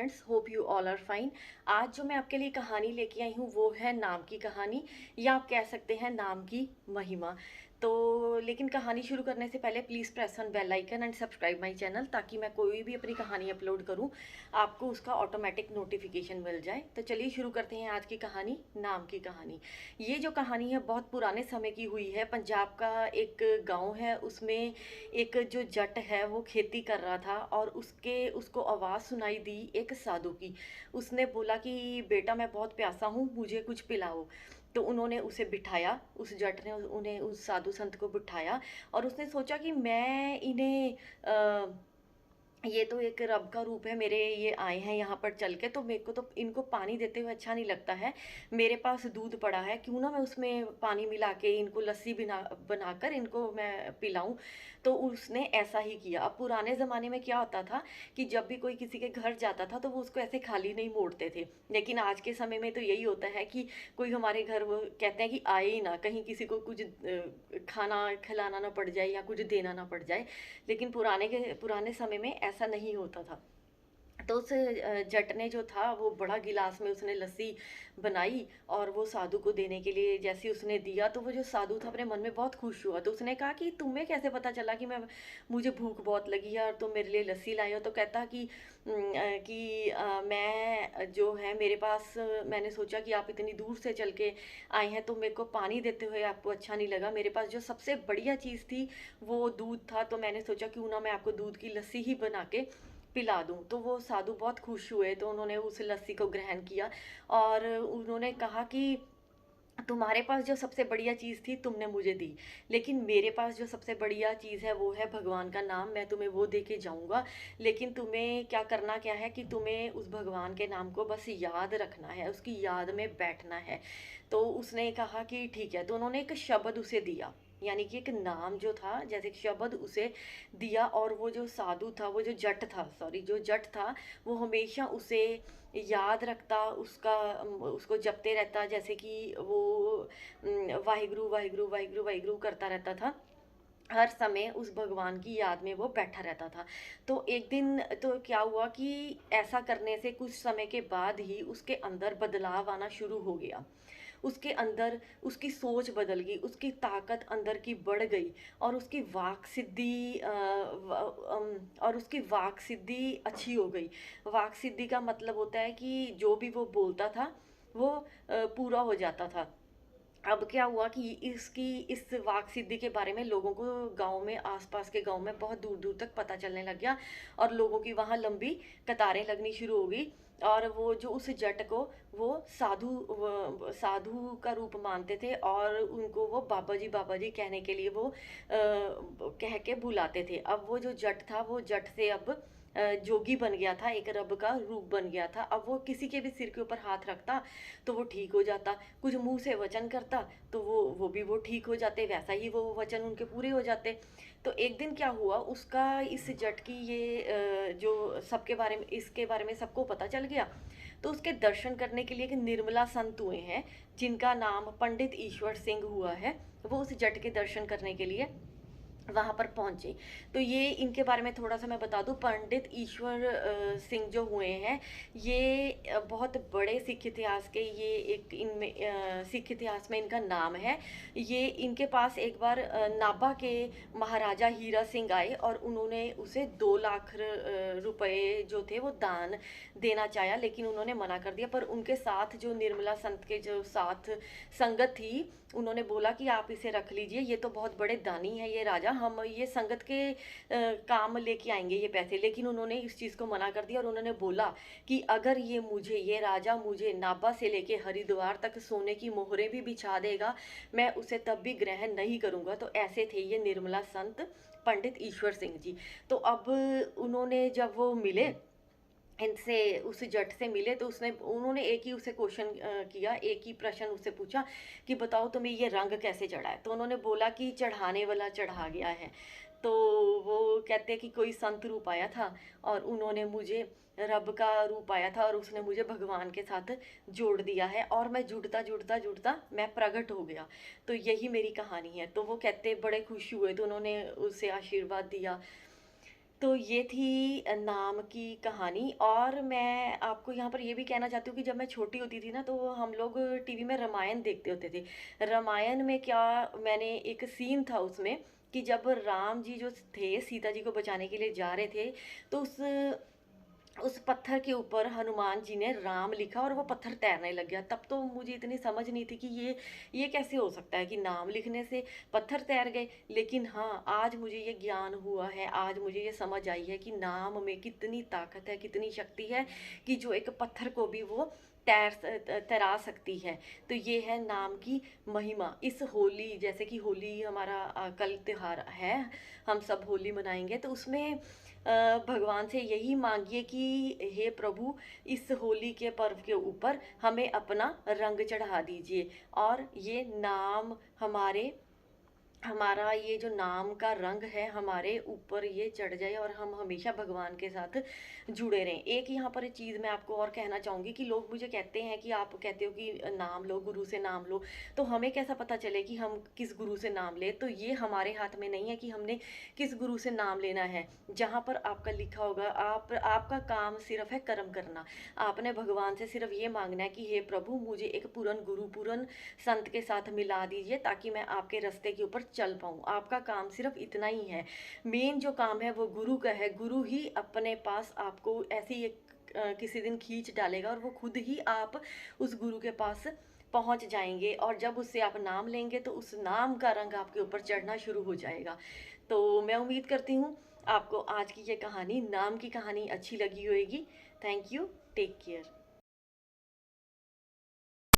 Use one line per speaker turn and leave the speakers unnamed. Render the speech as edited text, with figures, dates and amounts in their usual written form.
Friends, hope you all are fine. आज जो मैं आपके लिए कहानी लेके आई हूँ वो है नाम की कहानी, या आप कह सकते हैं नाम की महिमा। तो लेकिन कहानी शुरू करने से पहले please press on bell icon and subscribe my channel, ताकि मैं कोई भी अपनी कहानी अपलोड करूँ आपको उसका ऑटोमेटिक नोटिफिकेशन मिल जाए। तो चलिए शुरू करते हैं आज की कहानी, नाम की कहानी। ये जो कहानी है बहुत पुराने समय की हुई है। पंजाब का एक गाँव है, उसमें एक जो जट है वो खेती कर रहा था और उसको आवाज़ सुनाई दी एक साधु की। उसने बोला कि बेटा मैं बहुत प्यासा हूँ, मुझे कुछ पिलाओ। तो उन्होंने उसे बिठाया, उस जट ने उन्हें उस साधु संत को बिठाया और उसने सोचा कि मैं इन्हें ये तो एक रब का रूप है, मेरे ये आए हैं यहाँ पर चल के, तो मेरे को तो इनको पानी देते हुए अच्छा नहीं लगता है। मेरे पास दूध पड़ा है, क्यों ना मैं उसमें पानी मिला के इनको लस्सी बनाकर इनको मैं पिलाऊं। तो उसने ऐसा ही किया। अब पुराने ज़माने में क्या होता था कि जब भी कोई किसी के घर जाता था तो वो उसको ऐसे खाली नहीं मोड़ते थे। लेकिन आज के समय में तो यही होता है कि कोई हमारे घर, वो कहते हैं कि आए ही ना, कहीं किसी को कुछ खाना खिलाना ना पड़ जाए या कुछ देना ना पड़ जाए। लेकिन पुराने समय में ऐसा नहीं होता था। तो उस जट ने जो था वो बड़ा गिलास में उसने लस्सी बनाई और वो साधु को देने के लिए जैसे ही उसने दिया, तो वो जो साधु था अपने मन में बहुत खुश हुआ। तो उसने कहा कि तुम्हें कैसे पता चला कि मैं मुझे भूख बहुत लगी है और तुम मेरे लिए लस्सी लाई हो। तो कहता कि मैं जो है मेरे पास मैंने सोचा कि आप इतनी दूर से चल के आए हैं तो मेरे को पानी देते हुए आपको अच्छा नहीं लगा। मेरे पास जो सबसे बढ़िया चीज़ थी वो दूध था, तो मैंने सोचा क्यों ना मैं आपको दूध की लस्सी ही बना के पिला दूँ। तो वो साधु बहुत खुश हुए, तो उन्होंने उस लस्सी को ग्रहण किया और उन्होंने कहा कि तुम्हारे पास जो सबसे बढ़िया चीज़ थी तुमने मुझे दी, लेकिन मेरे पास जो सबसे बढ़िया चीज़ है वो है भगवान का नाम। मैं तुम्हें वो दे के जाऊँगा, लेकिन तुम्हें क्या करना क्या है कि तुम्हें उस भगवान के नाम को बस याद रखना है, उसकी याद में बैठना है। तो उसने कहा कि ठीक है। तो उन्होंने एक शब्द उसे दिया, यानी कि एक नाम जो था, जैसे एक शब्द उसे दिया। और वो जो साधु था, वो जो जट था, सॉरी, जो जट था, वो हमेशा उसे याद रखता, उसको जपते रहता, जैसे कि वो वाहिगुरु वाहिगुरु वाहिगुरु वाहिगुरु करता रहता था। हर समय उस भगवान की याद में वो बैठा रहता था। तो एक दिन तो क्या हुआ कि ऐसा करने से कुछ समय के बाद ही उसके अंदर बदलाव आना शुरू हो गया। उसके अंदर उसकी सोच बदल गई, उसकी ताकत अंदर की बढ़ गई और उसकी वाक सिद्धि और उसकी वाक सिद्धि अच्छी हो गई। वाक सिद्धि का मतलब होता है कि जो भी वो बोलता था वो पूरा हो जाता था। अब क्या हुआ कि इसकी इस वाक सिद्धि के बारे में लोगों को गांव में, आसपास के गांव में बहुत दूर दूर तक पता चलने लग गया और लोगों की वहां लंबी कतारें लगनी शुरू हो गई। और वो जो उस जट को वो साधु का रूप मानते थे और उनको वो बाबा जी कहने के लिए वो कह के बुलाते थे। अब वो जो जट था वो जट से अब जोगी बन गया था, एक रब का रूप बन गया था। अब वो किसी के भी सिर के ऊपर हाथ रखता तो वो ठीक हो जाता, कुछ मुंह से वचन करता तो वो ठीक हो जाते, वैसा ही वो वचन उनके पूरे हो जाते। तो एक दिन क्या हुआ, उसका इस जट की ये जो सबके बारे में, इसके बारे में सबको पता चल गया। तो उसके दर्शन करने के लिए एक निर्मला संत हुए हैं, जिनका नाम पंडित ईश्वर सिंह हुआ है। वो उस जट के दर्शन करने के लिए वहाँ पर पहुँचे। तो ये इनके बारे में थोड़ा सा मैं बता दूँ। पंडित ईश्वर सिंह जो हुए हैं, ये बहुत बड़े सिख इतिहास के, ये एक इनमें सिख इतिहास में इनका नाम है। ये इनके पास एक बार नाभा के महाराजा हीरा सिंह आए और उन्होंने उसे 2 लाख रुपए जो थे वो दान देना चाहा, लेकिन उन्होंने मना कर दिया। पर उनके साथ जो निर्मला संत के जो साथ संगत थी, उन्होंने बोला कि आप इसे रख लीजिए, ये तो बहुत बड़े दानी है ये राजा, हम ये संगत के काम लेके आएंगे ये पैसे। लेकिन उन्होंने इस चीज़ को मना कर दिया और उन्होंने बोला कि अगर ये राजा मुझे नाभा से लेके हरिद्वार तक सोने की मोहरें भी बिछा देगा, मैं उसे तब भी ग्रहण नहीं करूँगा। तो ऐसे थे ये निर्मला संत पंडित ईश्वर सिंह जी। तो अब उन्होंने जब वो मिले इनसे, उस जट से मिले, तो उसने उन्होंने एक ही उसे क्वेश्चन किया, एक ही प्रश्न उससे पूछा कि बताओ तुम्हें ये रंग कैसे चढ़ा है। तो उन्होंने बोला कि चढ़ाने वाला चढ़ा गया है। तो वो कहते हैं कि कोई संत रूप आया था और उन्होंने मुझे, रब का रूप आया था और उसने मुझे भगवान के साथ जोड़ दिया है और मैं जुड़ता जुड़ता जुड़ता मैं प्रकट हो गया। तो यही मेरी कहानी है। तो वो कहते बड़े खुश हुए, तो उन्होंने उसे आशीर्वाद दिया। तो ये थी नाम की कहानी। और मैं आपको यहाँ पर ये भी कहना चाहती हूँ कि जब मैं छोटी होती थी ना, तो हम लोग टीवी में रामायण देखते होते थे। रामायण में क्या, मैंने एक सीन था उसमें कि जब राम जी जो थे सीता जी को बचाने के लिए जा रहे थे, तो उस पत्थर के ऊपर हनुमान जी ने राम लिखा और वो पत्थर तैरने लग गया। तब तो मुझे इतनी समझ नहीं थी कि ये कैसे हो सकता है कि नाम लिखने से पत्थर तैर गए। लेकिन हाँ, आज मुझे ये ज्ञान हुआ है, आज मुझे ये समझ आई है कि नाम में कितनी ताकत है, कितनी शक्ति है, कि जो एक पत्थर को भी वो तैरा सकती है। तो ये है नाम की महिमा। इस होली, जैसे कि होली हमारा कल त्योहार है, हम सब होली मनाएंगे, तो उसमें भगवान से यही मांगिए कि हे प्रभु, इस होली के पर्व के ऊपर हमें अपना रंग चढ़ा दीजिए, और ये नाम हमारा ये जो नाम का रंग है हमारे ऊपर ये चढ़ जाए, और हम हमेशा भगवान के साथ जुड़े रहें। एक यहाँ पर एक चीज़ मैं आपको और कहना चाहूँगी कि लोग मुझे कहते हैं कि आप कहते हो कि नाम लो, गुरु से नाम लो, तो हमें कैसा पता चले कि हम किस गुरु से नाम ले? तो ये हमारे हाथ में नहीं है कि हमने किस गुरु से नाम लेना है। जहाँ पर आपका लिखा होगा, आपका काम सिर्फ है कर्म करना। आपने भगवान से सिर्फ ये मांगना है कि हे प्रभु, मुझे एक पूर्ण गुरु, पूर्ण संत के साथ मिला दीजिए, ताकि मैं आपके रास्ते के ऊपर चल पाऊँ। आपका काम सिर्फ इतना ही है। मेन जो काम है वो गुरु का है। गुरु ही अपने पास आपको ऐसी एक किसी दिन खींच डालेगा, और वो खुद ही आप उस गुरु के पास पहुंच जाएंगे। और जब उससे आप नाम लेंगे, तो उस नाम का रंग आपके ऊपर चढ़ना शुरू हो जाएगा। तो मैं उम्मीद करती हूँ आपको आज की ये कहानी, नाम की कहानी, अच्छी लगी होगी। Thank you. Take care.